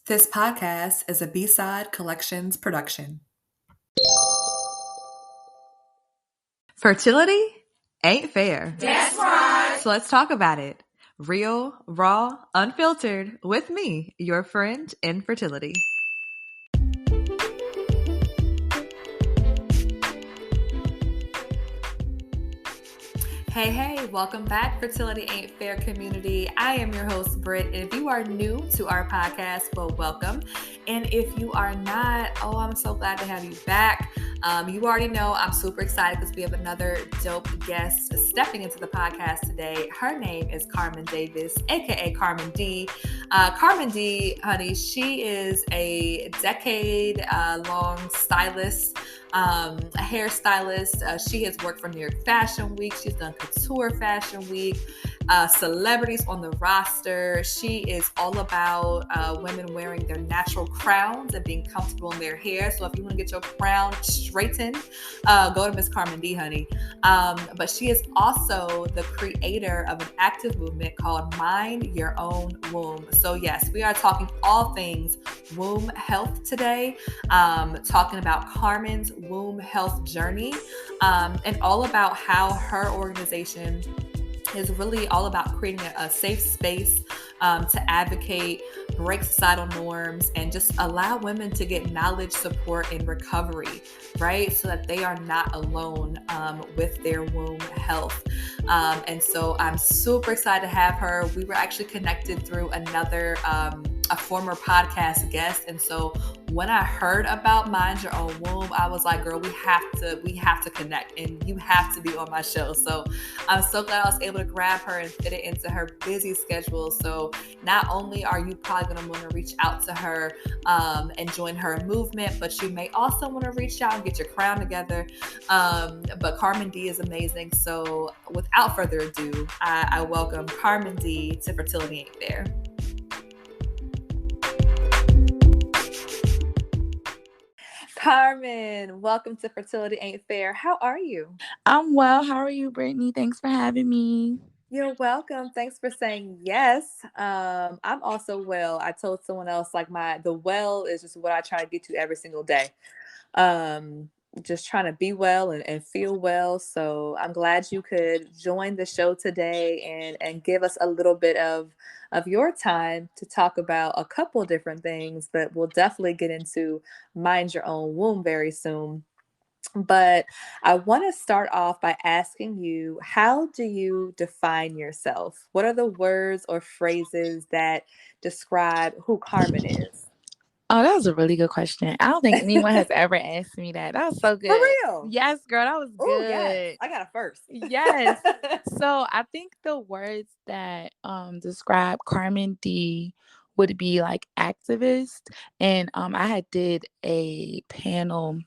This podcast is a B-Side Collections production. Fertility ain't fair. That's right. So let's talk about it. Real, raw, unfiltered, with me, your friend in fertility. Hey, welcome back, Fertility Ain't Fair community. I am your host, Britt, and if you are new to our podcast, well, welcome. And if you are not, I'm so glad to have you back. You already know I'm super excited because we have another dope guest stepping into the podcast today. Her name is Carmen Davis, aka Carmen D. Carmen D, honey, she is a decade-long stylist, a hairstylist. She has worked for New York Fashion Week. She's done Couture Fashion Week, celebrities on the roster. She is all about women wearing their natural crowns and being comfortable in their hair. So if you want to get your crown straightened, go to Miss Carmen D, honey. But she is also the creator of an active movement called Mind Your Own Womb. So yes, we are talking all things womb health today, talking about Carmen's womb health journey, and all about how her organization is really all about creating a safe space to advocate, break societal norms, and just allow women to get knowledge, support, and recovery, right? So that they are not alone with their womb health. And so I'm super excited to have her. We were actually connected through another, a former podcast guest. And so when I heard about Mind Your Own Womb, I was like, girl, we have to connect, and you have to be on my show. So I'm so glad I was able to grab her and fit it into her busy schedule. So not only are you probably going to want to reach out to her and join her movement, but you may also want to reach out and get your crown together. But Carmen D is amazing. So without further ado, I welcome Carmen D to Fertility Ain't Fair. Carmen, welcome to Fertility Ain't Fair. How are you? I'm well. How are you, Brittany? Thanks for having me. You're welcome. Thanks for saying yes. I'm also well. I told someone else the well is just what I try to get to every single day. Just trying to be well and feel well. So I'm glad you could join the show today and give us a little bit of your time to talk about a couple different things, but we'll definitely get into Mind Your Own Womb very soon. But I want to start off by asking you, how do you define yourself? What are the words or phrases that describe who Carmen is? Oh, that was a really good question. I don't think anyone has ever asked me that. That was so good. For real? Yes, girl, that was good. Yes. I got it first. Yes. So I think the words that describe Carmen D would be like activist. And I had did a panel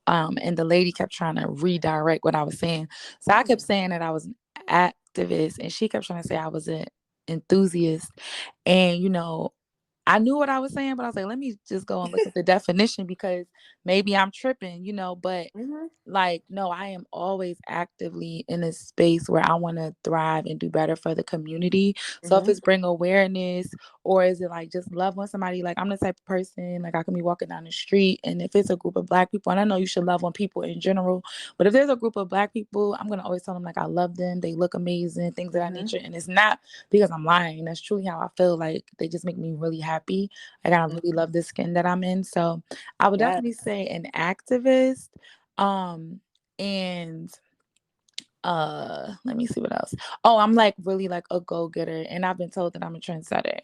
and the lady kept trying to redirect what I was saying. So I kept saying that I was an activist, and she kept trying to say I was an enthusiast. And, I knew what I was saying, but I was like, let me just go and look at the definition because maybe I'm tripping, but no, I am always actively in a space where I want to thrive and do better for the community. So if it's bring awareness, or is it like just love on somebody? Like I'm the type of person, like I can be walking down the street, and if it's a group of Black people, and I know you should love on people in general, but if there's a group of Black people, I'm going to always tell them like I love them, they look amazing, things of that nature. And it's not because I'm lying. That's truly how I feel. Like they just make me really happy. Like I really love the skin that I'm in. So I would definitely say an activist. And let me see what else. Oh, I'm like really like a go-getter, and I've been told that I'm a trendsetter.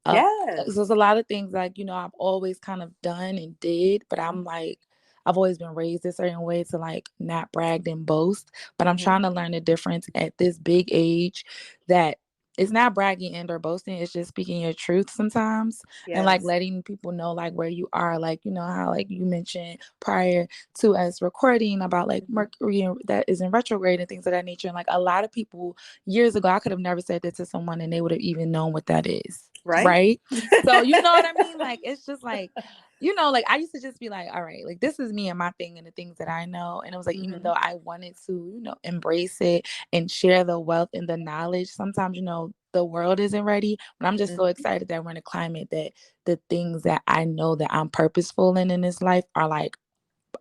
So there's a lot of things like, I've always kind of done and did, but I'm like, I've always been raised a certain way to like not brag and boast, but I'm trying to learn the difference at this big age that it's not bragging and or boasting. It's just speaking your truth sometimes and like letting people know like where you are. Like, how like you mentioned prior to us recording about like Mercury that is in retrograde and things of that nature. And like a lot of people years ago, I could have never said that to someone and they would have even known what that is. Right. So you know what I mean? Like, it's just like, like I used to just be like, all right, like this is me and my thing and the things that I know. And it was like, even though I wanted to, embrace it and share the wealth and the knowledge, sometimes, the world isn't ready. But I'm just so Mhm. excited that we're in a climate that the things that I know that I'm purposeful in this life are like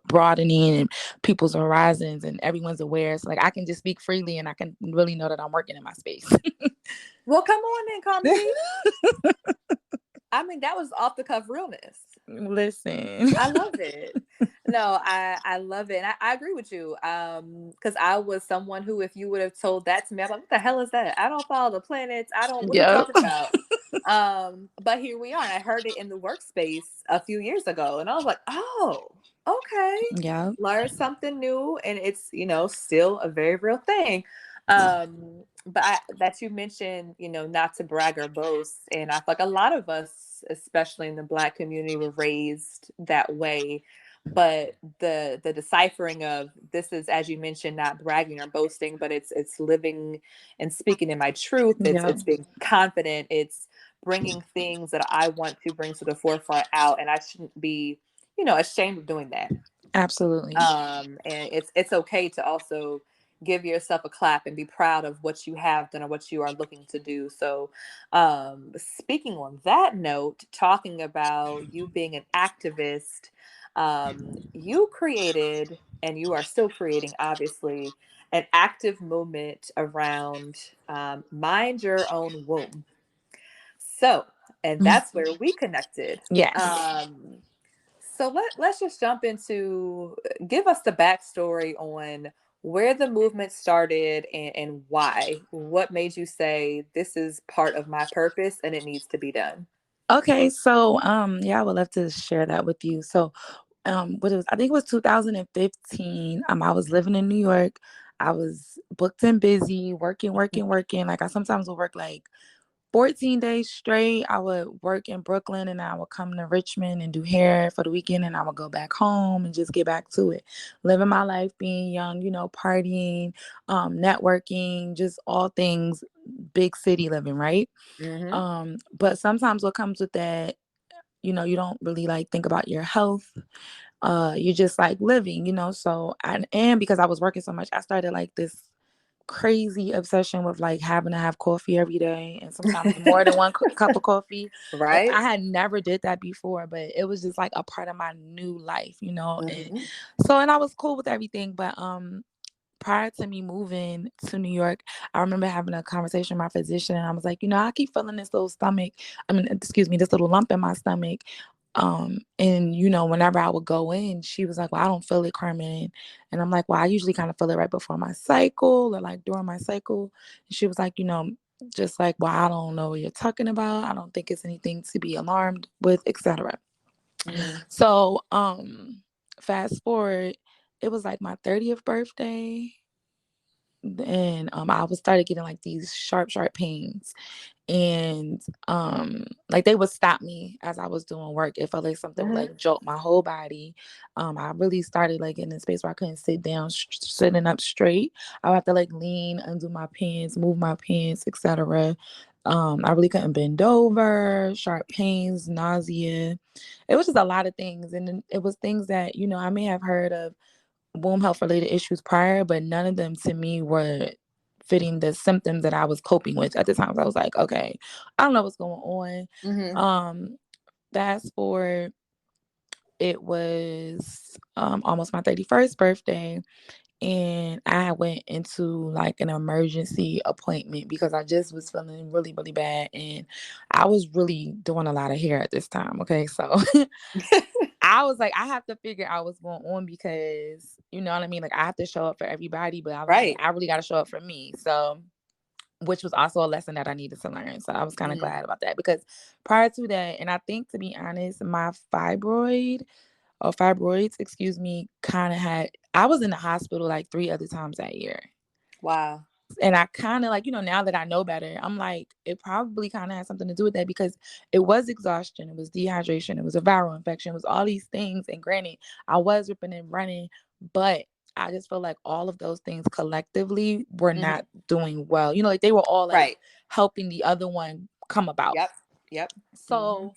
broadening and people's horizons and everyone's aware. So like I can just speak freely and I can really know that I'm working in my space. Well, come on then, Carmen. I mean, that was off the cuff realness. Listen. I love it. No, I love it. And I agree with you. Because I was someone who, if you would have told that to me, I'm like, what the hell is that? I don't follow the planets. I don't, what are you Yep. talking about? But here we are. And I heard it in the workspace a few years ago. And I was like, oh, okay. Yeah. Learn something new. And it's, still a very real thing. But that you mentioned, not to brag or boast. And I feel like a lot of us, especially in the Black community, were raised that way. But the deciphering of this is, as you mentioned, not bragging or boasting, but it's living and speaking in my truth. It's Yeah. it's being confident. It's bringing things that I want to bring to the forefront out, and I shouldn't be, ashamed of doing that. Absolutely. And it's okay to also give yourself a clap and be proud of what you have done or what you are looking to do. So speaking on that note, talking about you being an activist, you created, and you are still creating, obviously, an active movement around mind your own womb. So, and that's where we connected. Yes. So let's just jump into, give us the backstory on where the movement started, and why. What made you say this is part of my purpose and it needs to be done? Okay, so yeah, I would love to share that with you. So what it was, I think it was 2015. I was living in New York. I was booked and busy, working, working, working. Like I sometimes would work like 14 days straight. I would work in Brooklyn and I would come to Richmond and do hair for the weekend and I would go back home and just get back to it. Living my life, being young, partying, networking, just all things big city living, right? Mm-hmm. But sometimes what comes with that, you don't really like think about your health. You're just like living, so and because I was working so much, I started like this crazy obsession with like having to have coffee every day and sometimes more than one cup of coffee. And Right. I had never did that before, but it was just like a part of my new life, and Mm-hmm. so and I was cool with everything. But prior to me moving to New York, I remember having a conversation with my physician and I was like, I keep feeling this little excuse me, this little lump in my stomach. And whenever I would go in, she was like, well, I don't feel it, Carmen. And I'm like, well, I usually kind of feel it right before my cycle or like during my cycle. And she was like, just like, well, I don't know what you're talking about. I don't think it's anything to be alarmed with, etc. Mm-hmm. So, fast forward, it was like my 30th birthday and I was started getting like these sharp pains and like they would stop me as I was doing work. It felt like something would Mm-hmm. like jolt my whole body. I really started like in a space where I couldn't sit down sitting up straight. I would have to like lean, undo my pants, move my pants, etc. I really couldn't bend over, sharp pains, nausea. It was just a lot of things, and then it was things that I may have heard of womb health related issues prior, but none of them to me were fitting the symptoms that I was coping with at the time. So I was like, okay, I don't know what's going on. Mm-hmm. Fast forward, it was almost my 31st birthday. And I went into like an emergency appointment because I just was feeling really, really bad. And I was really doing a lot of hair at this time. Okay. So I was like, I have to figure out what's going on because you know what I mean? Like I have to show up for everybody, but I was like, Right. I really got to show up for me. So, which was also a lesson that I needed to learn. So I was kind of Mm-hmm. glad about that because prior to that, and I think to be honest, my fibroids, excuse me, kind of I was in the hospital like 3 other times that year. Wow. And I kind of like, now that I know better, I'm like, it probably kind of had something to do with that because it was exhaustion, it was dehydration, it was a viral infection, it was all these things. And granted, I was ripping and running, but I just feel like all of those things collectively were Mm-hmm. not doing well. Like they were all like Right. helping the other one come about. Yep. Yep. Mm-hmm. So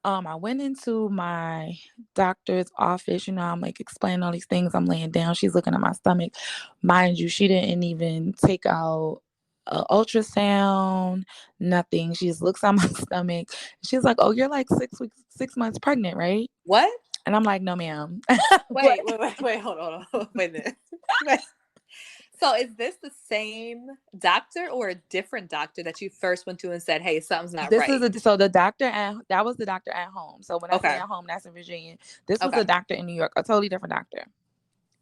I went into my doctor's office, I'm like explaining all these things. I'm laying down. She's looking at my stomach. Mind you, she didn't even take out ultrasound, nothing. She just looks at my stomach. She's like, "Oh, you're like 6 weeks, 6 months pregnant, right?" What? And I'm like, "No, ma'am." But Wait, hold on. Wait a minute. Wait. So is this the same doctor or a different doctor that you first went to and said, "Hey, something's not this is right"? so the doctor at that was the doctor at home. So when I say Okay. at home, that's in Virginia. This was a Okay. doctor in New York, a totally different doctor.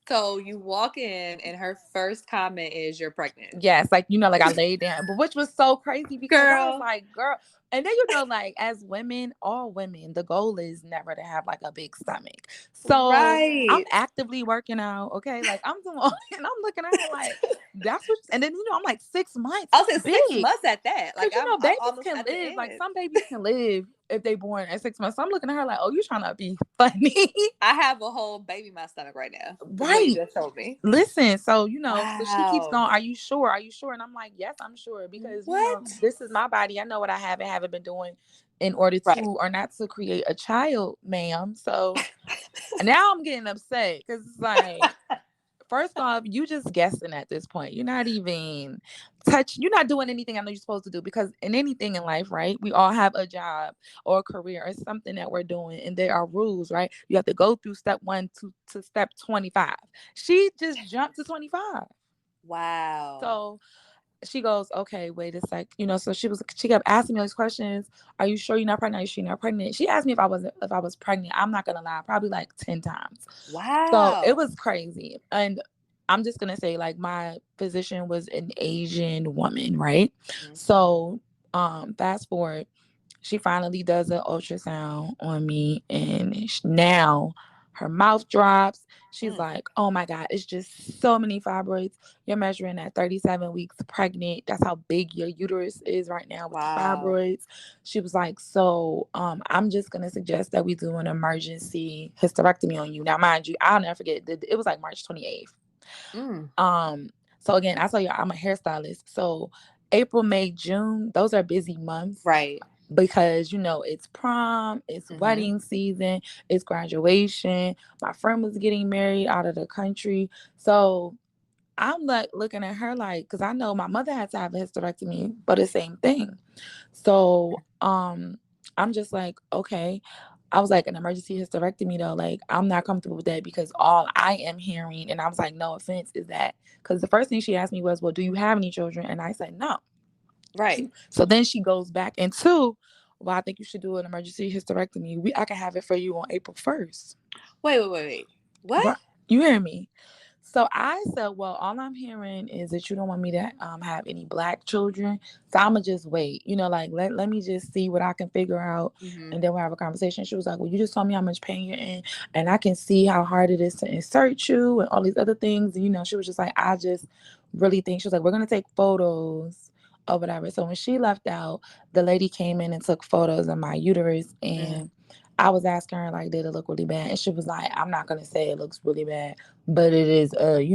So you walk in and her first comment is you're pregnant. Yes, like like I laid down, but which was so crazy because I was Girl. like, girl. And then like as women, all women, the goal is never to have like a big stomach. So I'm Right. actively working out, okay? Like I'm doing, and I'm looking at her like that's what. And then I'm like 6 months. I'll say That's 6 big. months at that. Because Like I'm babies almost can at the live. Like end. some babies can live if they born at 6 months. So I'm looking at her like, oh, you trying to be funny. I have a whole baby in my stomach right now, is what you Right. just told me. Listen, so so she keeps Wow. going, are you sure? Are you sure? And I'm like, yes, I'm sure, because What? this is my body. I know what I have and haven't been doing in order to Right. or not to create a child, ma'am. So now I'm getting upset because it's like, first off, you just guessing at this point. You're not even you're not doing anything I know you're supposed to do, because in anything in life, right? We all have a job or a career or something that we're doing, and there are rules, right? You have to go through step 1 to step 25. She just jumped to 25. Wow. So she goes, okay, wait a sec. So she kept asking me all these questions. Are you sure you're not pregnant? Are you sure you're not pregnant? She asked me if I was pregnant. I'm not gonna lie, probably like 10 times. So it Wow. was crazy. And I'm just gonna say, like, my physician was an Asian woman, right? Mm-hmm. So fast forward, she finally does an ultrasound on me, and now her mouth drops. She's Mm. like, oh my God, it's just so many fibroids. You're measuring at 37 weeks pregnant. That's how big your uterus is right now with the Wow. fibroids. She was like, so I'm just going to suggest that we do an emergency hysterectomy on you. Now, mind you, I'll never forget, it was like March 28th. Mm. So again, I tell you, I'm a hairstylist. So April, May, June, those are busy months Right. because it's prom, it's Mm-hmm. wedding season, it's graduation. My friend was getting married out of the country. So I'm like looking at her like, because I know my mother had to have a hysterectomy, but the same thing. So I'm just like, okay. I was like, an emergency hysterectomy though, like I'm not comfortable with that, because all I am hearing, and I was like, no offense, is that because the first thing she asked me was, well, do you have any children? And I said no. Right. So then she goes back into, well, I think you should do an emergency hysterectomy. I can have it for you on April 1st. Wait. What? Right. You hear me? So I said, well, all I'm hearing is that you don't want me to have any black children. So I'm going to just wait. Like, let me just see what I can figure out. Mm-hmm. And then we'll have a conversation. She was like, well, you just told me how much pain you're in. And I can see how hard it is to insert you and all these other things. And, she was just like, I just really think, she was like, we're going to take photos or whatever. So when she left out, the lady came in and took photos of my uterus. Mm. And I was asking her, like, did it look really bad? And she was like, I'm not going to say it looks really bad, but it is, Right.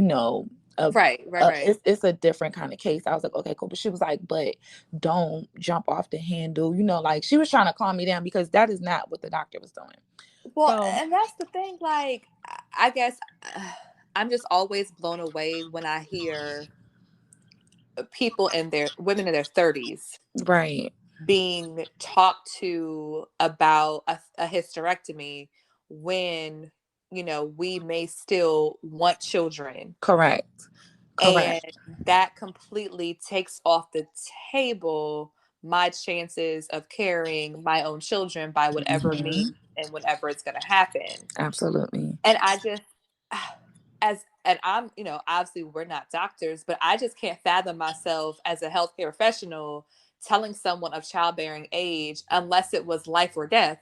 it's a different kind of case. I was like, okay, cool. But she was like, but don't jump off the handle. Like she was trying to calm me down, because that is not what the doctor was doing. Well, So, and that's the thing. Like, I guess I'm just always blown away when I hear women in their 30s right, being talked to about a hysterectomy when we may still want children, correct, and correct. that completely takes off the table my chances of carrying my own children by whatever Mhm. means and whatever it's going to happen. Absolutely. And I just and I'm, obviously we're not doctors, but I just can't fathom myself as a healthcare professional telling someone of childbearing age, unless it was life or death,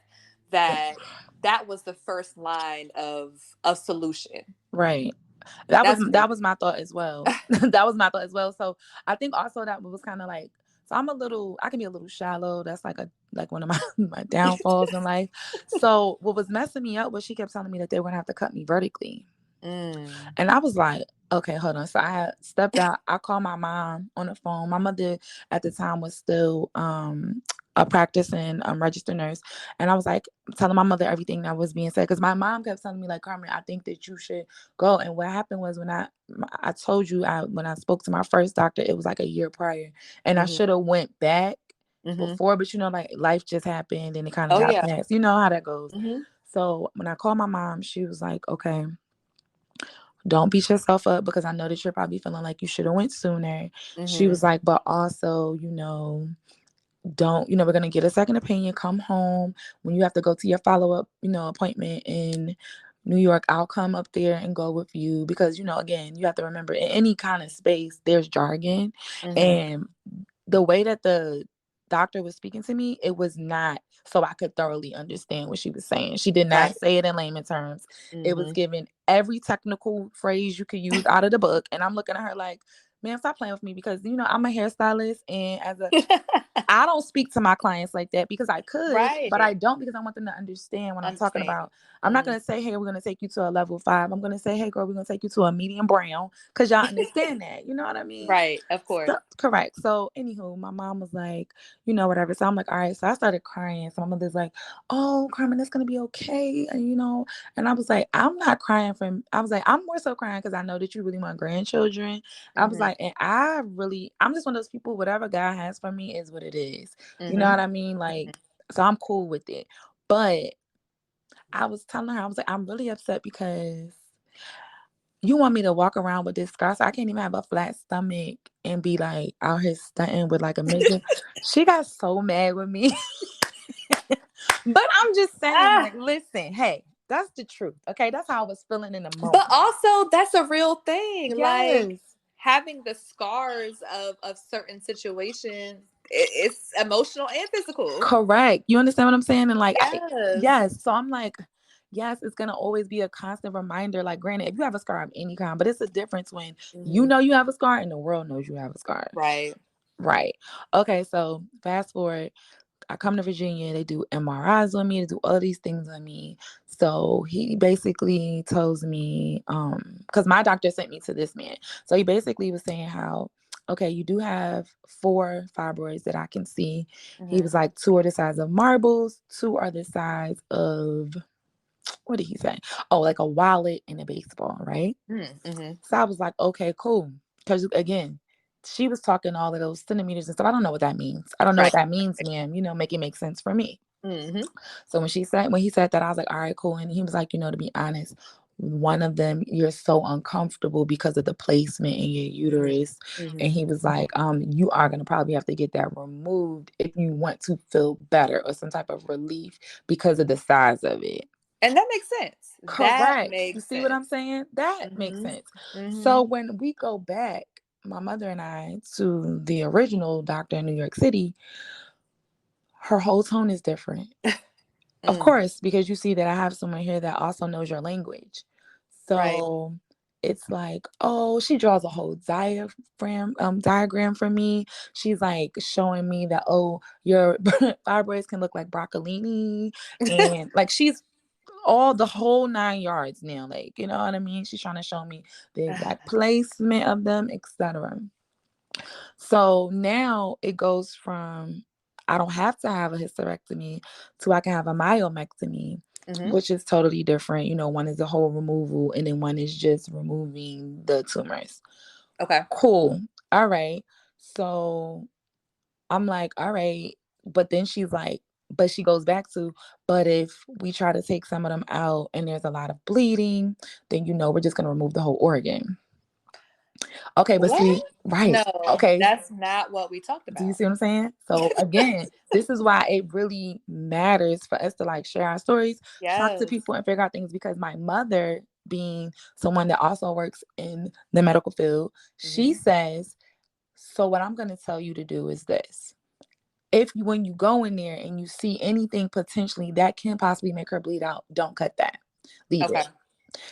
that that was the first line of solution. Right. That was That's that crazy. was my thought as well. That was my thought as well. So I think also that was kind of like, so I can be a little shallow. That's like one of my my downfalls in life. So what was messing me up was she kept telling me that they were gonna have to cut me vertically. Mm. And I was like, okay, hold on. So I had stepped out. I called my mom on the phone. My mother at the time was still a practicing registered nurse, and I was like telling my mother everything that was being said because my mom kept telling me like, Carmen, I think that you should go. And what happened was when I told you when I spoke to my first doctor, it was like a year prior, and I should have went back before, but like life just happened and it kind of got passed. You know how that goes. So when I called my mom, she was like, okay, don't beat yourself up because I know that you're probably feeling like you should have went sooner. She was like, but also, don't, we're going to get a second opinion, come home. When you have to go to your follow-up, appointment in New York, I'll come up there and go with you because, again, you have to remember in any kind of space, there's jargon. And the way that the doctor was speaking to me, it was not so I could thoroughly understand what she was saying. She did not say it in layman terms. It was given every technical phrase you could use out of the book. And I'm looking at her like, man, stop playing with me because, I'm a hairstylist. And I don't speak to my clients like that because I could, but I don't because I want them to understand what I'm talking about. I'm not going to say, hey, we're going to take you to a level 5. I'm going to say, hey, girl, we're going to take you to a medium brown because y'all understand that. You know what I mean? Right. Of course. So, correct. So, anywho, my mom was like, whatever. So I'm like, all right. So I started crying. So my mother's like, oh, Carmen, it's going to be okay. And I was like, I'm not crying I'm more so crying because I know that you really want grandchildren. I was like, and I'm just one of those people, whatever God has for me is what it is. You know what I mean? Like, so I'm cool with it. But I was telling her, I was like, I'm really upset because you want me to walk around with this scar, so I can't even have a flat stomach and be like out here stunting with like a midget. She got so mad with me. But I'm just saying, like, listen, hey, that's the truth. Okay, that's how I was feeling in the moment. But also, that's a real thing. Yes. Like having the scars of certain situations, it's emotional and physical. Correct. You understand what I'm saying? And like, yes. So I'm like, yes, it's gonna always be a constant reminder. Like, granted, if you have a scar of any kind, but it's a difference when you know you have a scar and the world knows you have a scar. Right. Right. Okay. So fast forward. I come to Virginia, they do MRIs on me, they do all these things on me. So he basically tells me, because my doctor sent me to this man. So he basically was saying how, okay, you do have 4 fibroids that I can see. He was like, 2 are the size of marbles, 2 are the size of, what did he say? Oh, like a wallet and a baseball, right? So I was like, okay, cool. Because again, she was talking all of those centimeters and stuff. I don't know what that means. I don't know what that means, ma'am. Make it make sense for me. So when he said that, I was like, all right, cool. And he was like, to be honest, one of them, you're so uncomfortable because of the placement in your uterus. And he was like, you are going to probably have to get that removed if you want to feel better or some type of relief because of the size of it. And that makes sense. Correct. You see what I'm saying? That makes sense. So when we go back, my mother and I, to the original doctor in New York City, her whole tone is different. Of course, because you see that I have someone here that also knows your language. So it's like, oh, she draws a whole diagram for me. She's like showing me that, oh, your fibroids can look like broccolini. And like she's all the whole 9 yards now, like, you know what I mean? She's trying to show me the exact placement of them, etc. So now it goes from I don't have to have a hysterectomy to I can have a myomectomy, which is totally different. One is a whole removal and then one is just removing the tumors. Okay. Cool. All right. So I'm like, all right. But then she's like, but she goes back to, but if we try to take some of them out and there's a lot of bleeding, then we're just going to remove the whole organ. Okay, but see, right. No, okay. That's not what we talked about. Do you see what I'm saying? So again, this is why it really matters for us to like share our stories, talk to people and figure out things because my mother, being someone that also works in the medical field, she says, so what I'm going to tell you to do is this. When you go in there and you see anything potentially that can possibly make her bleed out, don't cut that. Leave it.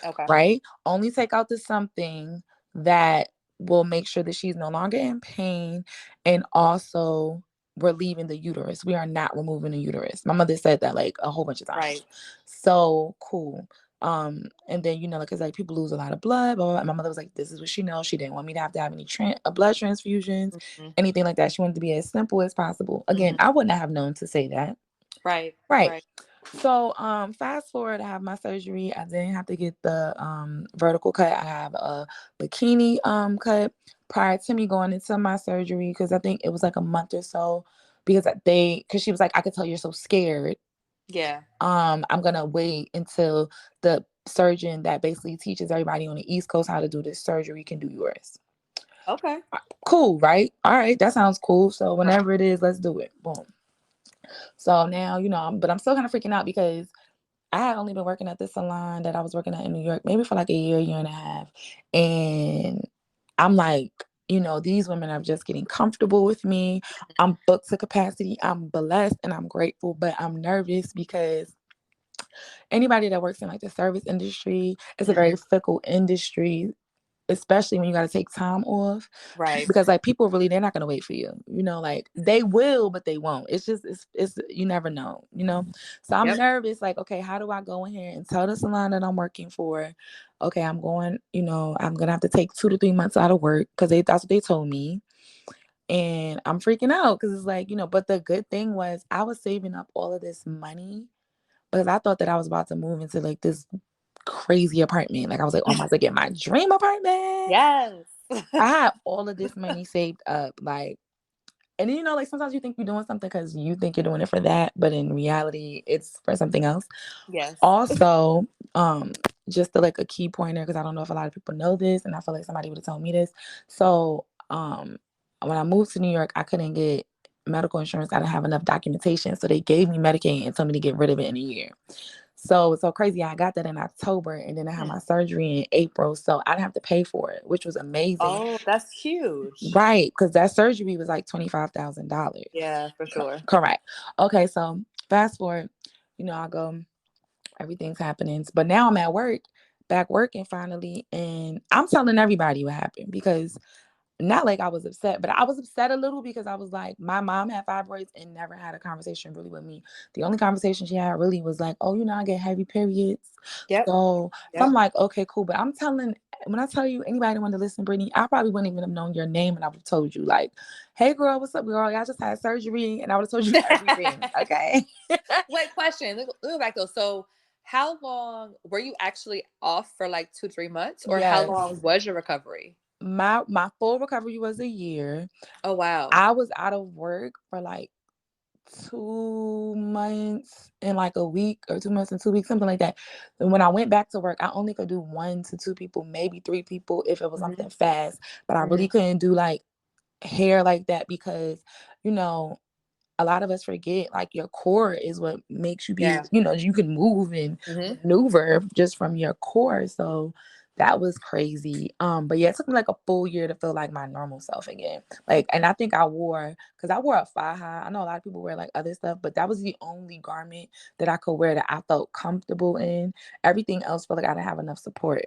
Okay. Right? Only take out the something that will make sure that she's no longer in pain, and also we're leaving the uterus. We are not removing the uterus. My mother said that like a whole bunch of times. So cool. And then, cause like people lose a lot of blood, blah, blah, blah. And my mother was like, this is what she knows. She didn't want me to have any blood transfusions, Mhm. anything like that. She wanted to be as simple as possible. Again, Mhm. I wouldn't have known to say that. Right. Right. Right. So, fast forward, I have my surgery. I didn't have to get the vertical cut. I have a bikini cut prior to me going into my surgery, because I think it was like a month or so, because she was like, I could tell you're so scared. Yeah. I'm gonna wait until the surgeon that basically teaches everybody on the East Coast how to do this surgery can do yours. Okay. Cool, right? All right, that sounds cool. So whenever it is, let's do it. Boom. So now, but I'm still kind of freaking out because I had only been working at this salon that I was working at in New York, maybe for like a year and a half. And I'm like, these women are just getting comfortable with me. I'm booked to capacity. I'm blessed and I'm grateful, but I'm nervous because anybody that works in like the service industry, it's a Mhm. very fickle industry, especially when you got to take time off, Right. because like people really, they're not going to wait for you, like they will, but they won't. It's just, it's you never know. So I'm Yep. nervous, like, okay, how do I go in here and tell the salon that I'm working for, okay, I'm going, I'm gonna have to take 2 to 3 months out of work, because that's what they told me. And I'm freaking out because it's like, but the good thing was I was saving up all of this money because I thought that I was about to move into like this crazy apartment. Like I was like, oh, I'm about to get my dream apartment. Yes. I had all of this money saved up. Like, and like sometimes you think you're doing something because you think you're doing it for that, but in reality, it's for something else. Yes. Also, just like a key pointer, because I don't know if a lot of people know this, and I feel like somebody would have told me this. So, when I moved to New York, I couldn't get medical insurance. I didn't have enough documentation, so they gave me Medicaid and told me to get rid of it in a year. So it's so crazy. I got that in October, and then I had Hmm. my surgery in April, so I didn't have to pay for it, which was amazing. Oh, that's huge. Right, because that surgery was like $25,000. Yeah, for sure. Correct. Okay, so fast forward, I go, everything's happening, but now I'm at work, back working finally, and I'm telling everybody what happened, because not like I was upset, but I was upset a little because I was like, my mom had fibroids and never had a conversation really with me. The only conversation she had really was like, oh, I get heavy periods. Yep. So I'm like, okay, cool. But when I tell you, anybody that wanted to listen, Brittany, I probably wouldn't even have known your name, and I would have told you like, hey girl, what's up, girl? I just had surgery, and I would have told you everything. Okay. Wait, question. Let's go back though. So, how long were you actually off for? Like 2, 3 months, or how Yes. long was your recovery? My full recovery was a year. Oh wow. I was out of work for like 2 months and like a week, or 2 months and 2 weeks, something like that. And when I went back to work, I only could do 1 to 2 people, maybe 3 people if it was Hmm. something fast. But I Hmm. really couldn't do like hair like that because, you know, a lot of us forget like your core is what makes you be, Yeah. you can move and Hmm. maneuver just from your core. So that was crazy. But yeah, it took me like a full year to feel like my normal self again. Like, and I think because I wore a thigh high. I know a lot of people wear like other stuff, but that was the only garment that I could wear that I felt comfortable in. Everything else felt like I didn't have enough support.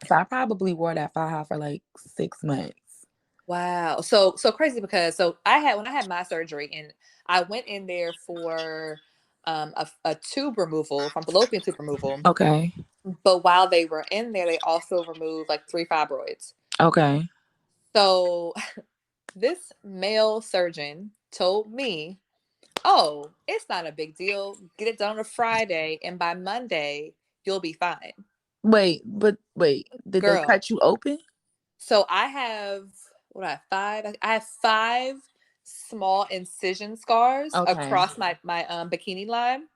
So I probably wore that thigh high for like 6 months. Wow. So crazy because when I had my surgery, and I went in there for a tube removal, from fallopian tube removal. Okay. But while they were in there, they also removed like 3 fibroids. Okay. So this male surgeon told me, "Oh, it's not a big deal. Get it done on a Friday, and by Monday you'll be fine." Wait, did they Girl, cut you open? so I have what I have five. I have 5 small incision scars Okay. across my bikini line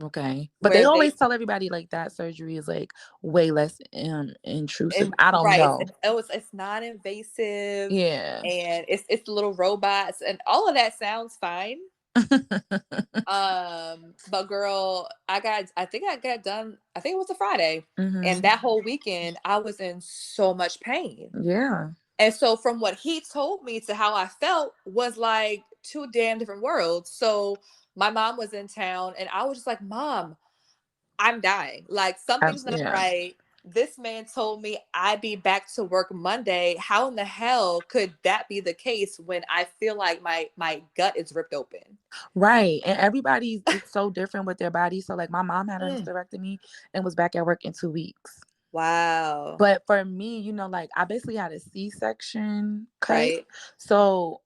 Okay. But they where always they tell everybody like that surgery is like way less intrusive. and I don't right. know. It's not invasive, Yeah. and it's little robots, and all of that sounds fine. But girl, I think I got done. I think it was a Friday, and Hmm. that whole weekend I was in so much pain. Yeah. And so from what he told me to how I felt was like two damn different worlds. So my mom was in town, and I was just like, "Mom, I'm dying. Like something's not Yeah. right." this man told me I'd be back to work Monday. How in the hell could that be the case when I feel like my gut is ripped open? Right. And everybody's is so different with their body. So like my mom had a Mm. hysterectomy and was back at work in 2 weeks. Wow. But for me, like I basically had a C-section cut. Right. So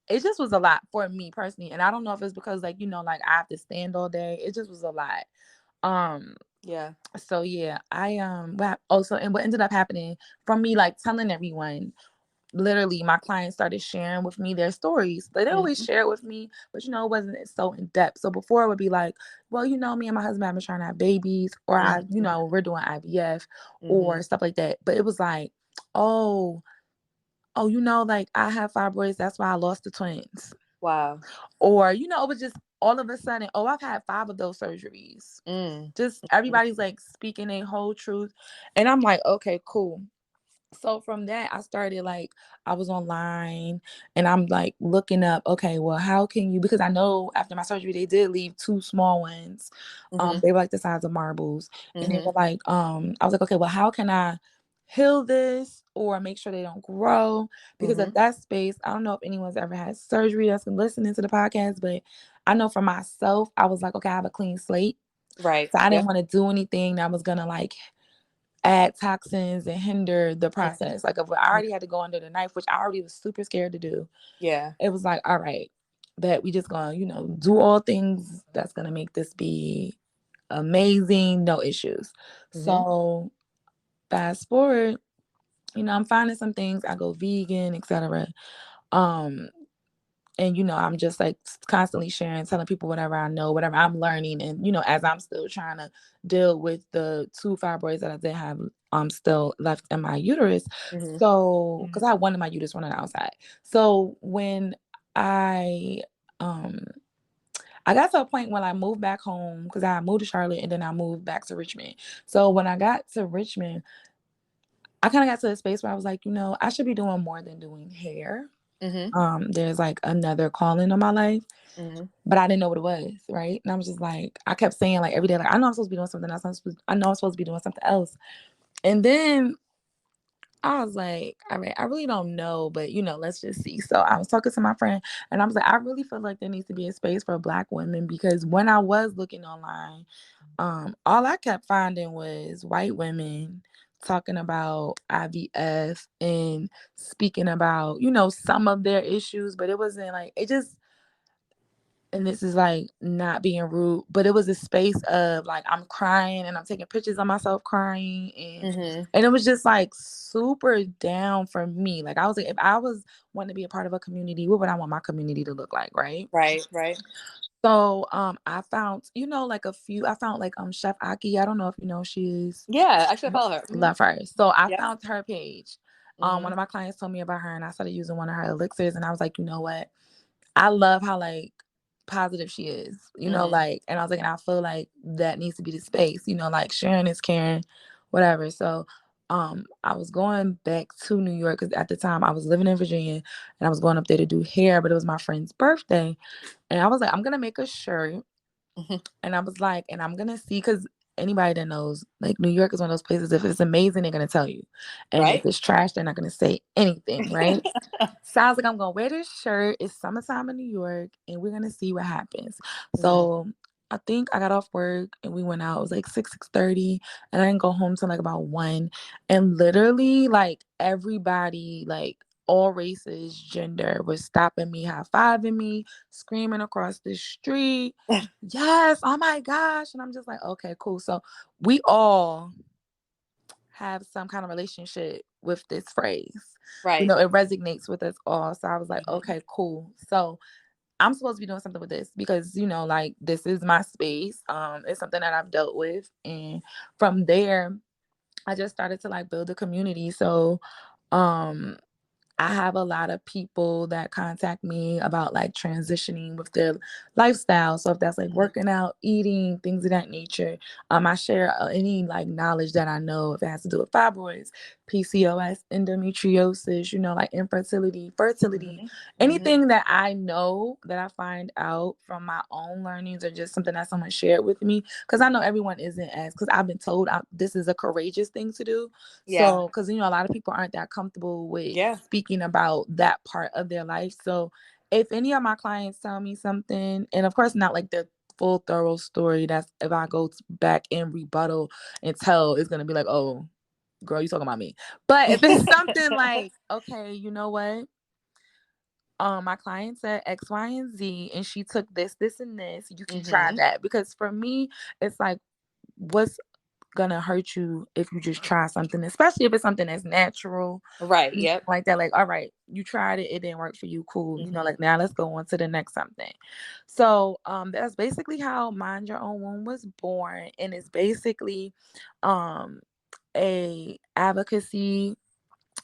it just was a lot for me personally. And I don't know if it's because like, like I have to stand all day. It just was a lot. Um, Yeah. so yeah, I also and what ended up happening from me like telling everyone, literally my clients started sharing with me their stories. They always Mm-hmm. share it with me, but it wasn't so in depth. So before it would be like, well, me and my husband have been trying to have babies, or Mm-hmm. we're doing IVF Mm-hmm. or stuff like that. But it was like, oh, like I have fibroids, that's why I lost the twins. Wow. Or, it was just all of a sudden, oh, I've had 5 of those surgeries. Mm. Just everybody's like speaking their whole truth. And I'm like, okay, cool. So from that, I started like, I was online and I'm like looking up, okay, well, how can you, because I know after my surgery, they did leave 2 small ones. Mm-hmm. They were like the size of marbles. And they Mm-hmm. were like, I was like, okay, well, how can I heal this or make sure they don't grow? Because Mm-hmm. at that space, I don't know if anyone's ever had surgery that's been listening to the podcast, but I know for myself, I was like, okay, I have a clean slate. Right. So I didn't Yep. want to do anything that was gonna like add toxins and hinder the Mm-hmm. process. Like if I already had to go under the knife, which I already was super scared to do, Yeah. it was like, all right, that we just gonna, do all things that's gonna make this be amazing, no issues. Mm-hmm. So fast forward, I'm finding some things. I go vegan, etc. Um, and I'm just like constantly sharing, telling people whatever I know, whatever I'm learning, and as I'm still trying to deal with the 2 fibroids that I did have still left in my uterus. Mm-hmm. So because I had one in my uterus, one on the outside. So when I um I got to a point when I moved back home, because I moved to Charlotte and then I moved back to Richmond. So when I got to Richmond, I kind of got to a space where I was like, I should be doing more than doing hair. Mm-hmm. There's like another calling on my life, Mm-hmm. but I didn't know what it was, right? And I was just like, I kept saying like every day, like I know I'm supposed to be doing something else. I know I'm supposed to be doing something else. And then I was like, all right, I really don't know, but let's just see. So I was talking to my friend and I was like, I really feel like there needs to be a space for Black women, because when I was looking online, all I kept finding was white women talking about IVF and speaking about, some of their issues, but it wasn't like, it just, and this is like not being rude, but it was a space of like I'm crying and I'm taking pictures of myself crying, Mm-hmm. and it was just like super down for me. Like I was like, if I was wanting to be a part of a community, what would I want my community to look like, right? Right. Right. So I found, like a few, I found like Chef Aki. I don't know if she is. Yeah. I should follow her. Mm-hmm. Love her. So I Yep. found her page. Mm-hmm. One of my clients told me about her and I started using one of her elixirs, and I was like, you know what? I love how like positive she is, Mm-hmm. like, and I was like, and I feel like that needs to be the space, like sharing is caring, whatever. So I was going back to New York because at the time I was living in Virginia and I was going up there to do hair, but it was my friend's birthday. And I was like, I'm gonna make a shirt. Mm-hmm. And I was like, and I'm gonna see, because anybody that knows, like New York is one of those places, if it's amazing, they're gonna tell you. And if Right. it's trash, they're not gonna say anything, right? Sounds like I'm gonna wear this shirt. It's summertime in New York, and we're gonna see what happens. Mm-hmm. So I think I got off work and we went out. It was like 6:30, and I didn't go home till like about 1. And literally, like everybody, like all races, gender, was stopping me, high fiving me, screaming across the street. Yes, oh my gosh. And I'm just like, okay, cool. So we all have some kind of relationship with this phrase. Right. It resonates with us all. So I was like, Mm-hmm. okay, cool. So I'm supposed to be doing something with this because, like this is my space. It's something that I've dealt with. And from there, I just started to like build a community. So um I have a lot of people that contact me about like transitioning with their lifestyle. So if that's like Mhm. working out, eating, things of that nature, I share any like knowledge that I know if it has to do with fibroids, PCOS, endometriosis, like infertility, fertility, Mhm. Mhm. anything that I know that I find out from my own learnings or just something that someone shared with me. Because I know everyone isn't as, because I've been told this is a courageous thing to do. Yeah. So, because, a lot of people aren't that comfortable with Yeah. speaking about that part of their life. So, if any of my clients tell me something, and of course, not like the full thorough story, that's if I go back and rebuttal and tell, it's going to be like, oh, girl, you talking about me. But if it's something like, okay, you know what? My client said X, Y, and Z, and she took this, and this. You can try Mhm. that. Because for me, it's like, what's gonna hurt you if you just try something, especially if it's something that's natural, Right. Yep. like that. Like, all right, you tried it, it didn't work for you, cool. Mhm. Like now let's go on to the next something. So, that's basically how Mind Your Own Womb was born, and it's basically, um, a advocacy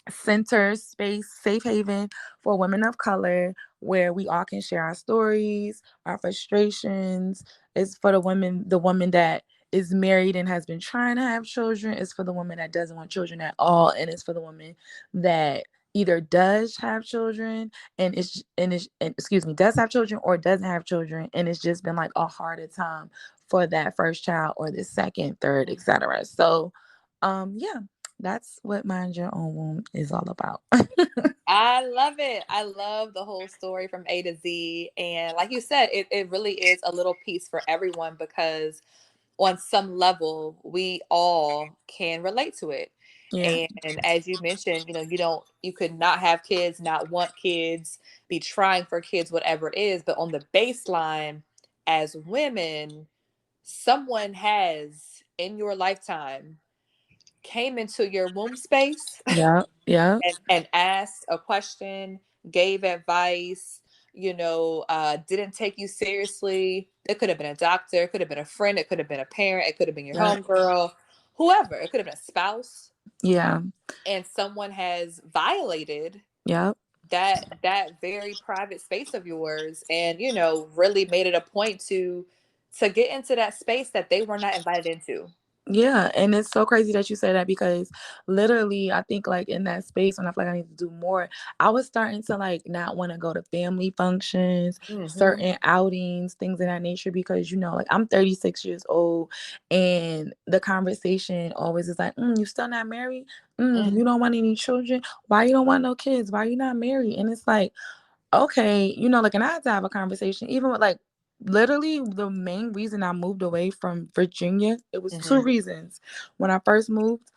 center space, safe haven for women of color, where we all can share our stories, our frustrations. It's for the woman that is married and has been trying to have children. It's for the woman that doesn't want children at all, and it's for the woman that either does have children and excuse me, does have children or doesn't have children, and it's just been like a harder time for that first child or the second, third, etc. So yeah, that's what Mind Your Own Womb is all about. I love it. I love the whole story from A to Z. And like you said, it really is a little piece for everyone because on some level, we all can relate to it. Yeah. And as you mentioned, you could not have kids, not want kids, be trying for kids, whatever it is. But on the baseline, as women, someone has in your lifetime came into your womb space Yeah. Yeah. and asked a question, gave advice, didn't take you seriously. It could have been a doctor, it could have been a friend, it could have been a parent, it could have been your Yeah. homegirl, whoever. It could have been a spouse, Yeah. and someone has violated Yeah. that very private space of yours, and really made it a point to get into that space that they were not invited into. Yeah, and it's so crazy that you say that because literally, I think like in that space when I feel like I need to do more, I was starting to like not want to go to family functions, Mm-hmm. certain outings, things of that nature because like I'm 36 years old, and the conversation always is like, you still not married? Mm-hmm. You don't want any children? Why you don't want no kids? Why you not married? And it's like, okay, like, and I had to have a conversation, even with like literally the main reason I moved away from Virginia, it was two Mm-hmm. reasons. When I first moved,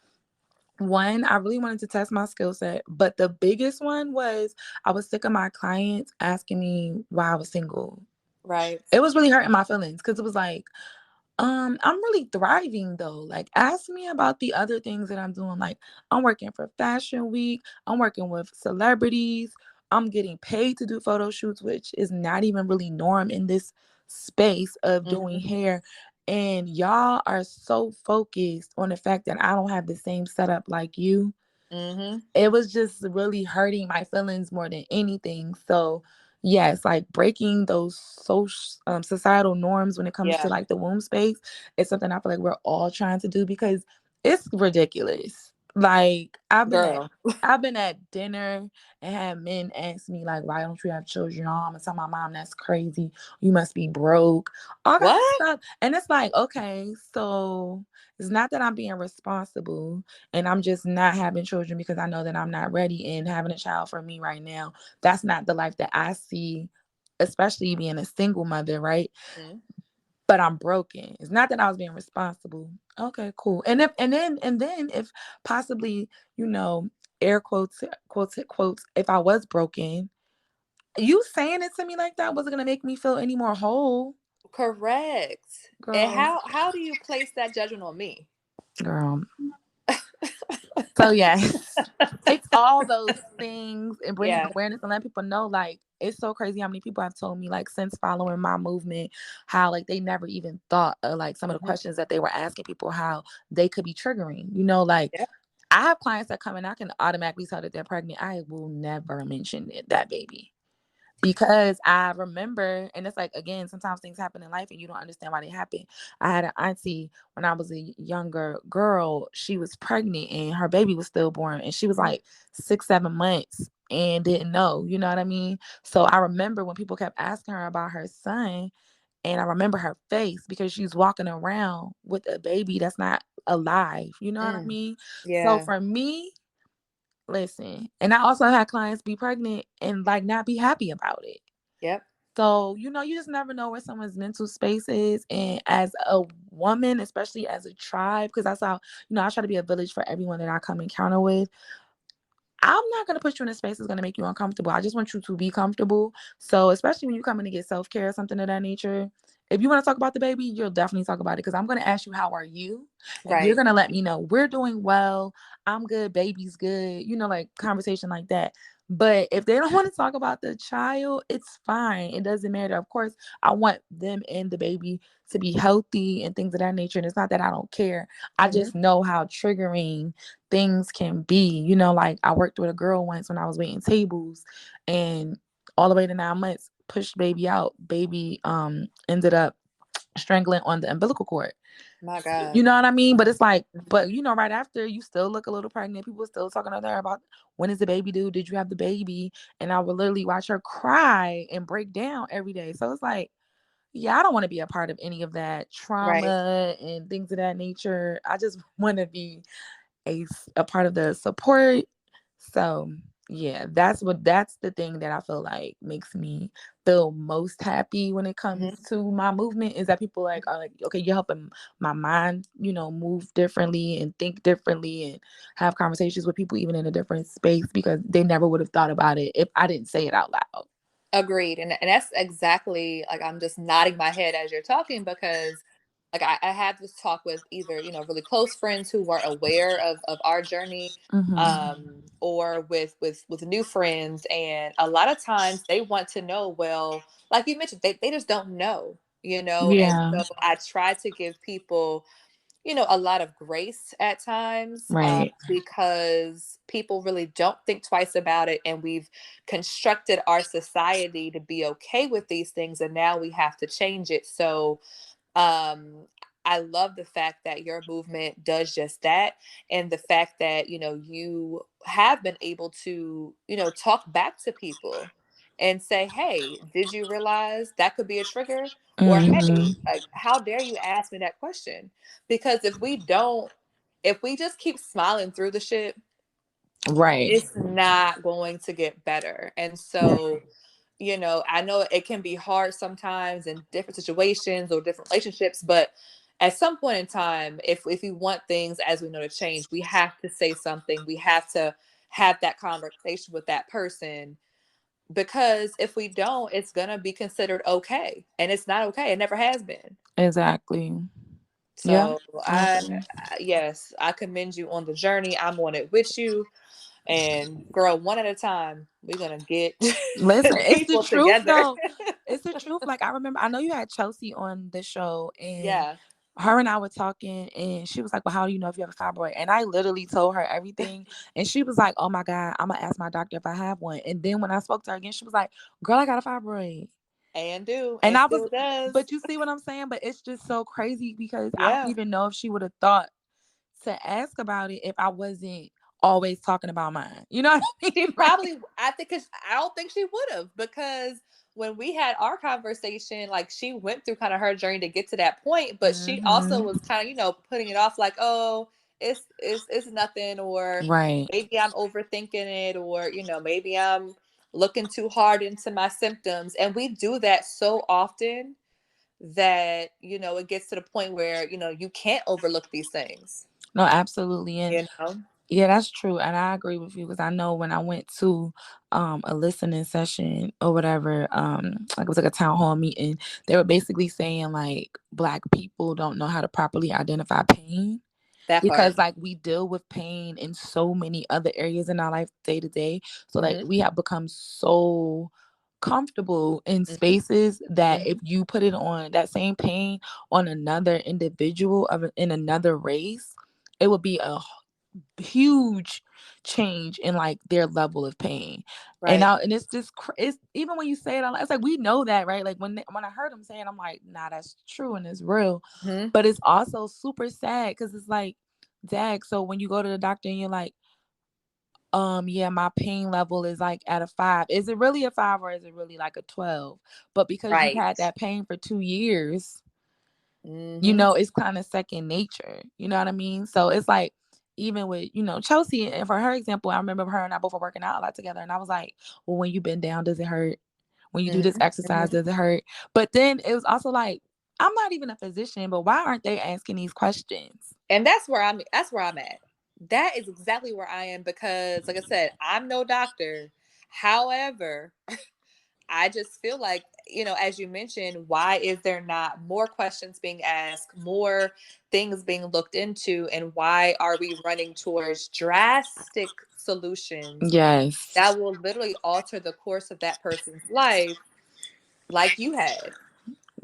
one, I really wanted to test my skill set, but the biggest one was I was sick of my clients asking me why I was single. Right. It was really hurting my feelings because it was like, I'm really thriving though. Like, ask me about the other things that I'm doing. Like, I'm working for Fashion Week. I'm working with celebrities. I'm getting paid to do photo shoots, which is not even really norm in this space of doing Mm-hmm. hair. And y'all are so focused on the fact that I don't have the same setup like you. Mm-hmm. It was just really hurting my feelings more than anything. So yes, like breaking those social societal norms when it comes to Yeah. like the womb space is something I feel like we're all trying to do because it's ridiculous. Like Girl. I've been at dinner and had men ask me like, why don't you have children? Oh, I'm gonna tell my mom that's crazy. You must be broke. All kind of What? stuff. And it's like, okay, so it's not that I'm being responsible and I'm just not having children because I know that I'm not ready, and having a child for me right now, that's not the life that I see, especially being a single mother, right? Mhm. But I'm broken. It's not that I was being responsible. Okay, cool. And then if possibly, air quotes, if I was broken, you saying it to me like that wasn't gonna make me feel any more whole. Correct. And Girl, how do you place that judgment on me? girl. So yes, it's all those things and bringing Yeah. awareness and letting people know. Like, it's so crazy how many people have told me like since following my movement, how like they never even thought of like some of the Mhm. questions that they were asking people, how they could be triggering. Like Yeah. I have clients that come and I can automatically tell that they're pregnant. I will never mention that baby. Because I remember, and it's like, again, sometimes things happen in life and you don't understand why they happen. I had an auntie when I was a younger girl, she was pregnant and her baby was stillborn and she was like 6, 7 months and didn't know, you know what I mean? So I remember when people kept asking her about her son, and I remember her face because she's walking around with a baby that's not alive, you know what I Mm. mean? So Yeah. for me, listen, and I also had clients be pregnant and like not be happy about it. Yep. So, you just never know where someone's mental space is. And as a woman, especially as a tribe, because that's how, I try to be a village for everyone that I come encounter with. I'm not going to put you in a space that's going to make you uncomfortable. I just want you to be comfortable. So, especially when you come in to get self care or something of that nature, if you want to talk about the baby, you'll definitely talk about it because I'm going to ask you, how are you? And you're Right. going to let me know we're doing well. I'm good. Baby's good. Like conversation like that. But if they don't want to talk about the child, it's fine. It doesn't matter. Of course, I want them and the baby to be healthy and things of that nature. And it's not that I don't care. I Hmm. just know how triggering things can be. Like I worked with a girl once when I was waiting tables and all the way to 9 months, pushed baby out. Baby ended up strangling on the umbilical cord. My God. You know what I mean? But it's like, but right after you still look a little pregnant. People still talking to her about when is the baby due? Did you have the baby? And I would literally watch her cry and break down every day. So it's like, yeah, I don't want to be a part of any of that Right. trauma and things of that nature. I just want to be a part of the support. So yeah, that's the thing that I feel like makes me feel most happy when it comes Hmm. to my movement is that people are like, okay, you're helping my mind, move differently and think differently and have conversations with people even in a different space because they never would have thought about it if I didn't say it out loud. Agreed. And that's exactly, like, I'm just nodding my head as you're talking because, like, I had this talk with either, really close friends who were aware of our journey, Mm-hmm. or with new friends. And a lot of times they want to know, well, like you mentioned, they just don't know, and Yeah. so I try to give people, a lot of grace at times, Right. because people really don't think twice about it. And we've constructed our society to be okay with these things. And now we have to change it. So, um, I love the fact that your movement does just that. And the fact that, you have been able to, talk back to people and say, hey, did you realize that could be a trigger? Or, hey, Mm-hmm. like, how dare you ask me that question? Because if we just keep smiling through the shit, Right. it's not going to get better. And so, I know it can be hard sometimes in different situations or different relationships, but at some point in time, if we want things as we know to change, we have to say something. We have to have that conversation with that person, because if we don't, it's gonna be considered okay, and it's not okay. It never has been. Exactly. Yeah. So I agree. yes, I commend you on the journey. I'm on it with you. And girl, one at a time, we're gonna get Listen, it's the people truth together. though. It's the truth. Like I remember, I know you had Chelsea on the show, and Yeah. her and I were talking, and she was like, "Well, how do you know if you have a fibroid?" And I literally told her everything, and she was like, "Oh my god, I'm gonna ask my doctor if I have one." And then when I spoke to her again, she was like, "Girl, I got a fibroid." And And I was, still does. but you see what I'm saying? But it's just so crazy because I don't Yeah. even know if she would have thought to ask about it if I wasn't always talking about mine. You know what I She mean? Like, probably, I think, cause I don't think she would have, because when we had our conversation, like, she went through kind of her journey to get to that point, but she also hmm was kind of, putting it off like, oh, it's nothing, or right. maybe I'm overthinking it, or, maybe I'm looking too hard into my symptoms. And we do that so often that, it gets to the point where, you can't overlook these things, No, absolutely. And you know? yeah, that's true. And I agree with you because I know when I went to a listening session or whatever, like it was like a town hall meeting, they were basically saying like black people don't know how to properly identify pain That because part. like we deal with pain in so many other areas in our life day to day. So like Hmm. we have become so comfortable in Hmm. spaces that if Hmm. you put it on that same pain on another individual in another race, it would be a huge change in like their level of pain. And Right. now, and it's just it's even when you say it, it's like we know that, right? Like when I heard him saying, I'm like, nah, that's true and it's real. Mm-hmm. But it's also super sad because it's like, dag. So when you go to the doctor and you're like, yeah, my pain level is like at a 5. Is it really a 5 or is it really like a 12? But because you've Right. had that pain for 2 years, Mm-hmm. it's kind of second nature. You know what I mean? So it's like, even with, Chelsea, and for her example, I remember her and I both were working out a lot together. And I was like, well, when you bend down, does it hurt? When you do this Mm-hmm. exercise, Mm-hmm. does it hurt? But then it was also like, I'm not even a physician, but why aren't they asking these questions? And that's where I'm at. That is exactly where I am because, like I said, I'm no doctor. However, I just feel like, as you mentioned, why is there not more questions being asked, more things being looked into, and why are we running towards drastic solutions Yes. that will literally alter the course of that person's life, like you had?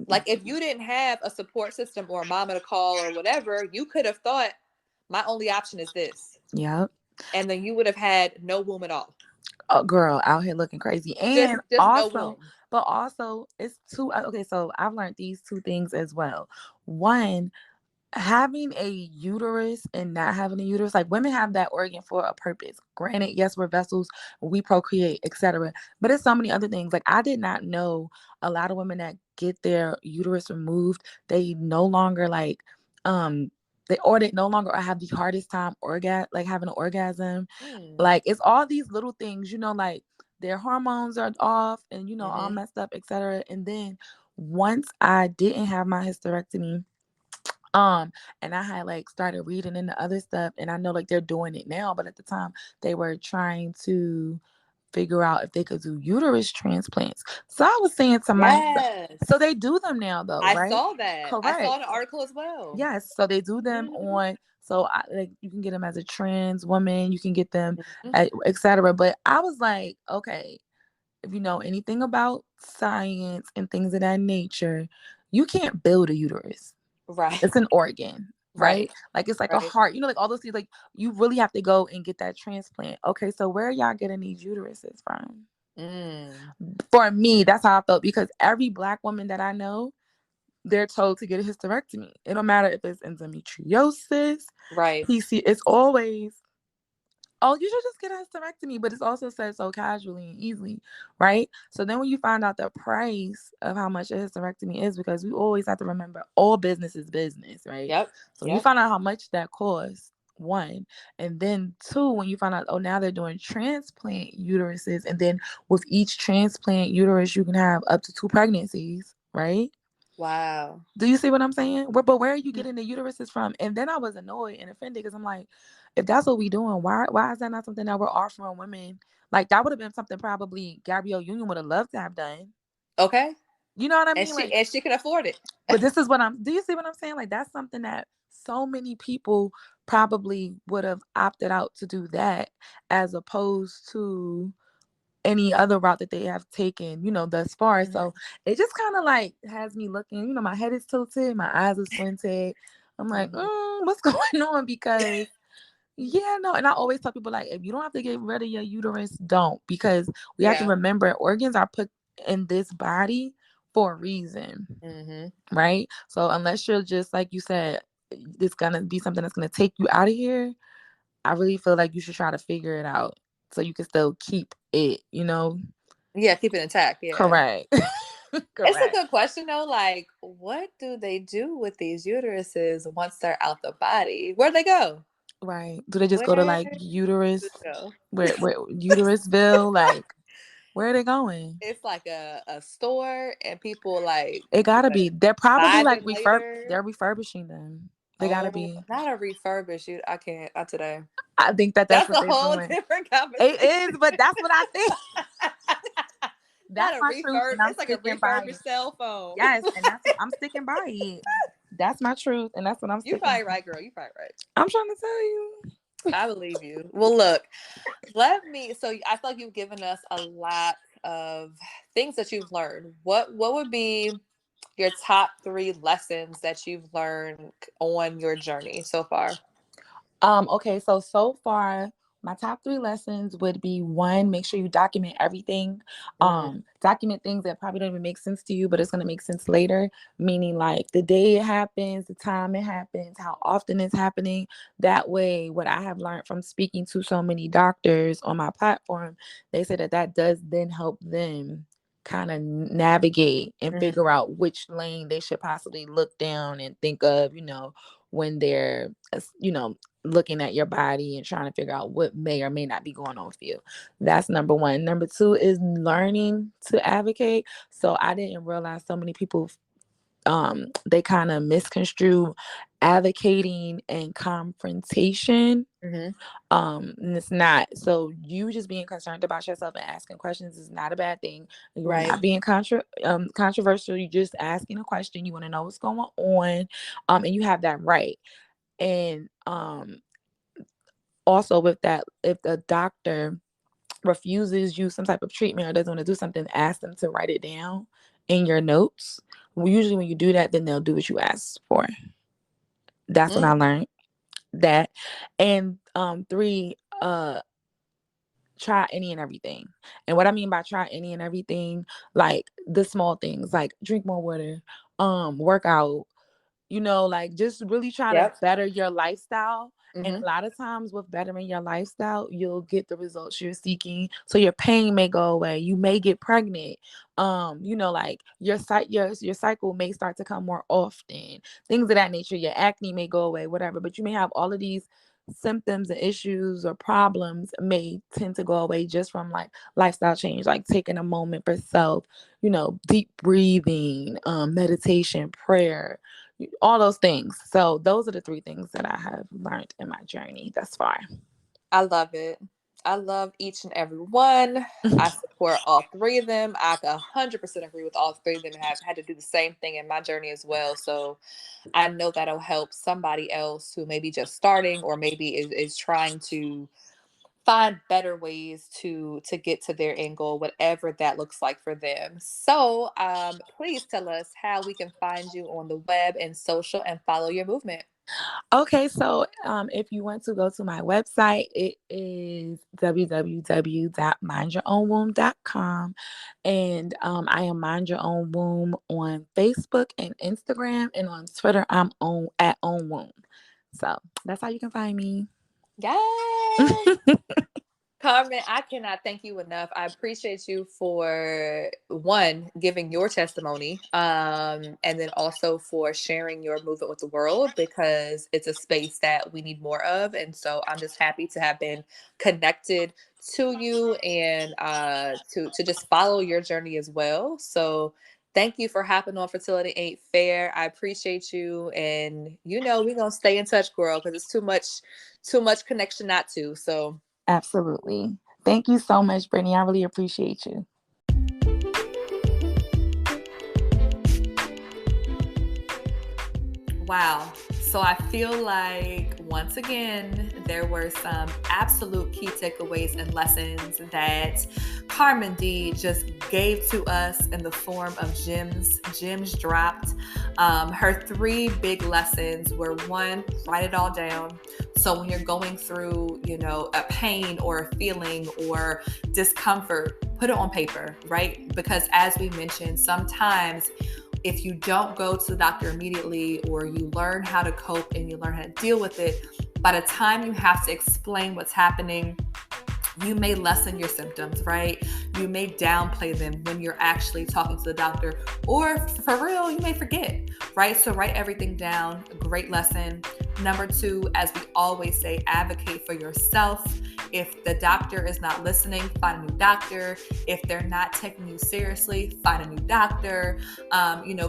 Like, if you didn't have a support system or a mama to call or whatever, you could have thought, my only option is this. Yep. And then you would have had no womb at all. A girl out here looking crazy. And Just no also, womb. but also, it's two. Okay, so I've learned these two things as well. One, having a uterus and not having a uterus, like women have that organ for a purpose. Granted, yes, we're vessels, we procreate, etc. But it's so many other things. Like, I did not know a lot of women that get their uterus removed, they no longer like they no longer have the hardest time like having an orgasm. Hmm. Like, it's all these little things, like their hormones are off and all Mm-hmm. messed up, etc. And then once I didn't have my hysterectomy, and I had like started reading into other stuff, and I know like they're doing it now, but at the time they were trying to figure out if they could do uterus transplants. So I was saying to myself, so Yes. they do them now though, I right? saw that. I saw Correct. an article as well. Yes. So they do them Mm-hmm. on. So like you can get them as a trans woman, you can get them, Mm-hmm. etc. But I was like, okay, if you know anything about science and things of that nature, you can't build a uterus. Right. It's an organ, right? Right. Like, it's like a Right. heart, like all those things. Like, you really have to go and get that transplant. Okay, so where are y'all getting these uteruses from? Mm. For me, that's how I felt, because every Black woman that I know, they're told to get a hysterectomy. It don't matter if it's endometriosis, Right. PC. It's always, oh, you should just get a hysterectomy, but it's also said so casually and easily, right? So then when you find out the price of how much a hysterectomy is, because we always have to remember all business is business, right? Yep. So when you Yep. find out how much that costs, one, and then two, when you find out, oh, now they're doing transplant uteruses, and then with each transplant uterus, you can have up to 2 pregnancies, right? Wow. Do you see what I'm saying? But where are you getting the uteruses from? And then I was annoyed and offended because I'm like, if that's what we doing, why is that not something that we're offering women? Like, that would have been something probably Gabrielle Union would have loved to have done. Okay. You know what I And mean? she Like, and she can afford it. but this is what do you see what I'm saying? Like, that's something that so many people probably would have opted out to do that, as opposed to any other route that they have taken, thus far. Mhm. So it just kind of like has me looking, my head is tilted, my eyes are squinted. I'm like, Mhm. what's going on? Because yeah, no. And I always tell people, like, if you don't have to get rid of your uterus, don't, because we have to Yeah. remember organs are put in this body for a reason, Mm-hmm. right? So unless you're just, like you said, it's gonna be something that's gonna take you out of here, I really feel like you should try to figure it out so you can still keep it. Yeah, keep it intact. Yeah. Correct. It's a Correct. good question though. Like, what do they do with these uteruses once they're out the body? Where do they go? Right. Do they just go to Where like do uterus, they go? where uterusville? Like, where are they going? It's like a store, and people like It gotta be. They're probably buy like them later. they're refurbishing them. They gotta Oh, be. not a refurbish. I can't. Not today. I think that's That's what a they're whole doing. different It conversation. is, but that's what I think. Not That's a my truth, refurb. and I'm It's like a sticking by it. refurbished cell phone. Yes, and I'm sticking by it. That's my truth, and that's what I'm You sticking probably by. right, girl. You probably right. I'm trying to tell you. I believe you. Well, look, let me. So I feel like you've given us a lot of things that you've learned. What would be your top 3 lessons that you've learned on your journey so far? Okay, so far my top 3 lessons would be: one, make sure you document everything. Mm, Document things that probably don't even make sense to you, but it's gonna make sense later. Meaning like the day it happens, the time it happens, how often it's happening. That way, what I have learned from speaking to so many doctors on my platform, they say that that does then help them kind of navigate and mhm, figure out which lane they should possibly look down and think of, when they're, looking at your body and trying to figure out what may or may not be going on with you. That's number one. Number two is learning to advocate. So I didn't realize so many people, they kind of misconstrue advocating and confrontation. mhm. And it's not. So you just being concerned about yourself and asking questions is not a bad thing. You are Right. not being controversial. You're just asking a question. You want to know what's going on. And you have that right. And also with that, if the doctor refuses you some type of treatment or doesn't want to do something, ask them to write it down in your notes. Well, usually when you do that, then they'll do what you asked for. That's when I Mm, learned that. And three, try any and everything. And what I mean by try any and everything, like the small things, like drink more water, work out, like just really try to yep. better your lifestyle. And Hmm. a lot of times with bettering your lifestyle, you'll get the results you're seeking. So your pain may go away. You may get pregnant. Like your cycle may start to come more often. Things of that nature. Your acne may go away, whatever. But you may have all of these symptoms and issues or problems may tend to go away just from like lifestyle change, like taking a moment for self, deep breathing, meditation, prayer, all those things. So those are the 3 things that I have learned in my journey thus far. I love it. I love each and every one. I support all three of them. I 100% agree with all three of them and have had to do the same thing in my journey as well. So I know that'll help somebody else who may be just starting or maybe is trying to find better ways to get to their end goal, whatever that looks like for them. So please tell us how we can find you on the web and social and follow your movement. Okay, so if you want to go to my website, it is www.mindyourownwomb.com. And I am Mind Your Own Womb on Facebook and Instagram. And on Twitter, I'm on at Own Womb. So that's how you can find me. Yes. Carmen, I cannot thank you enough. I appreciate you for one, giving your testimony, and then also for sharing your movement with the world because it's a space that we need more of. And so I'm just happy to have been connected to you and to just follow your journey as well. So thank you for hopping on Fertility Ain't Fair. I appreciate you, and we're gonna stay in touch, girl, because it's too much connection not to. So. Absolutely. Thank you so much, Brittany. I really appreciate you. Wow. So I feel like once again, there were some absolute key takeaways and lessons that Carmen D just gave to us in the form of gems dropped. Her 3 big lessons were: one, write it all down. So when you're going through, a pain or a feeling or discomfort, put it on paper, right? Because as we mentioned, sometimes if you don't go to the doctor immediately or you learn how to cope and you learn how to deal with it, by the time you have to explain what's happening, you may lessen your symptoms, right? You may downplay them when you're actually talking to the doctor, or for real, you may forget, right? So write everything down. A great lesson. Number 2, as we always say, advocate for yourself. If the doctor is not listening, find a new doctor. If they're not taking you seriously, find a new doctor.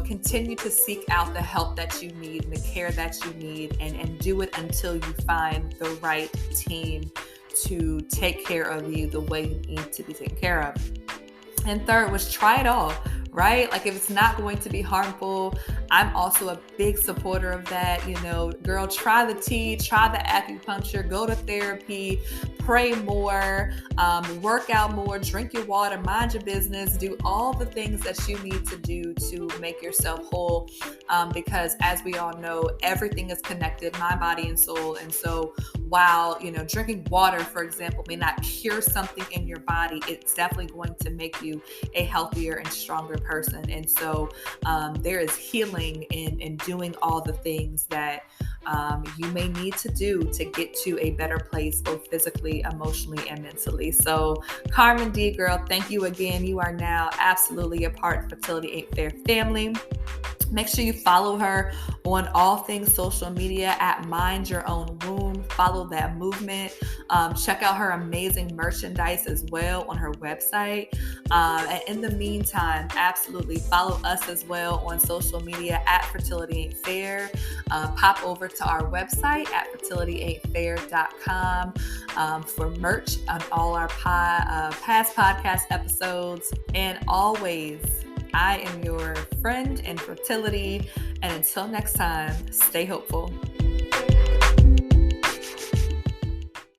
Continue to seek out the help that you need and the care that you need, and do it until you find the right team to take care of you the way you need to be taken care of. And third was try it all, right? Like if it's not going to be harmful, I'm also a big supporter of that. Girl, try the tea, try the acupuncture, go to therapy, pray more, work out more, drink your water, mind your business, do all the things that you need to do to make yourself whole. Because as we all know, everything is connected, mind, body, and soul. And so while, drinking water, for example, may not cure something in your body, it's definitely going to make you a healthier and stronger person. And so there is healing in doing all the things that you may need to do to get to a better place, both physically, emotionally, and mentally. So Carmen D, girl, thank you again. You are now absolutely a part of Fertility Ain't Fair family. Make sure you follow her on all things social media at Mind Your Own Womb. Follow that movement. Check out her amazing merchandise as well on her website. And in the meantime, absolutely follow us as well on social media at Fertility Ain't Fair. Pop over to our website at fertilityaintfair.com for merch on all our past podcast episodes. And always, I am your friend in fertility. And until next time, stay hopeful.